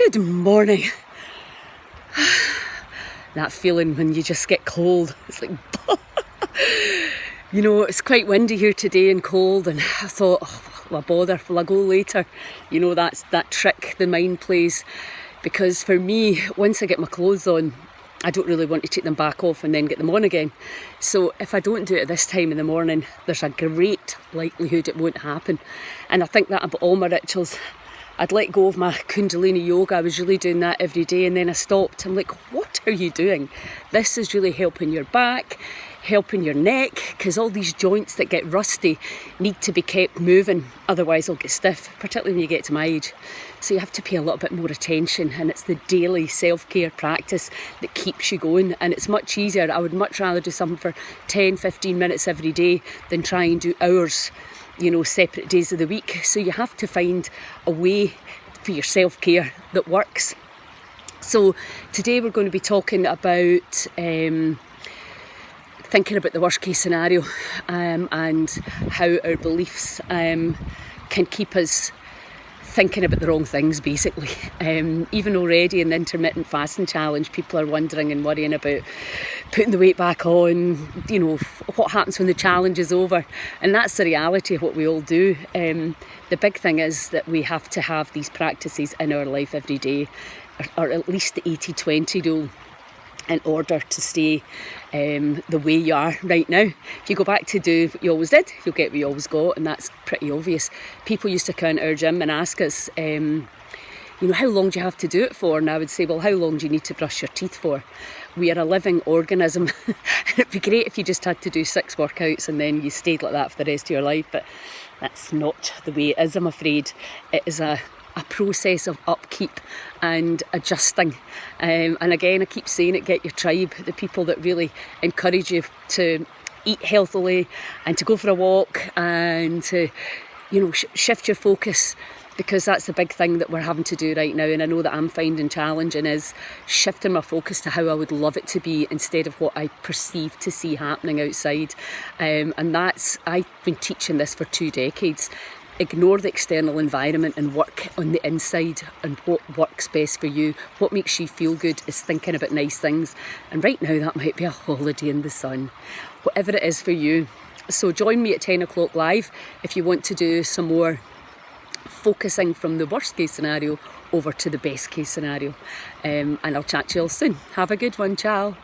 Good morning. That feeling when you just get cold. It's like, it's quite windy here today and cold, and I thought, well, bother, will I go later? That's that trick the mind plays, because for me, once I get my clothes on, I don't really want to take them back off and then get them on again. So if I don't do it at this time in the morning, there's a great likelihood it won't happen. And I think that about all my rituals. I'd let go of my Kundalini yoga. I was really doing that every day, and then I stopped. I'm like, what are you doing? This is really helping your back, helping your neck, because all these joints that get rusty need to be kept moving, otherwise they'll get stiff, particularly when you get to my age. So you have to pay a little bit more attention, and it's the daily self-care practice that keeps you going. And it's much easier. I would much rather do something for 10-15 minutes every day than try and do hours, separate days of the week. So you have to find a way for your self-care that works. So today we're going to be talking about thinking about the worst case scenario, and how our beliefs can keep us thinking about the wrong things, basically. Even already in the intermittent fasting challenge, people are wondering and worrying about putting the weight back on, what happens when the challenge is over. And that's the reality of what we all do. The big thing is that we have to have these practices in our life every day, or at least the 80-20 rule, in order to stay the way you are right now. If you go back to do what you always did, you'll get what you always got, and that's pretty obvious. People used to come into our gym and ask us, how long do you have to do it for? And I would say, well, how long do you need to brush your teeth for? We are a living organism. It'd be great if you just had to do 6 workouts and then you stayed like that for the rest of your life, but that's not the way it is, I'm afraid. It is a process of upkeep and adjusting, and again, I keep saying it, get your tribe, the people that really encourage you to eat healthily and to go for a walk and to shift your focus, because that's the big thing that we're having to do right now. And I know that I'm finding challenging is shifting my focus to how I would love it to be instead of what I perceive to see happening outside, and that's, I've been teaching this for 2 decades. Ignore the external environment and work on the inside, and what works best for you, what makes you feel good is thinking about nice things. And right now that might be a holiday in the sun, whatever it is for you. So join me at 10 o'clock live if you want to do some more focusing from the worst case scenario over to the best case scenario, and I'll chat to you all soon. Have a good one. Ciao.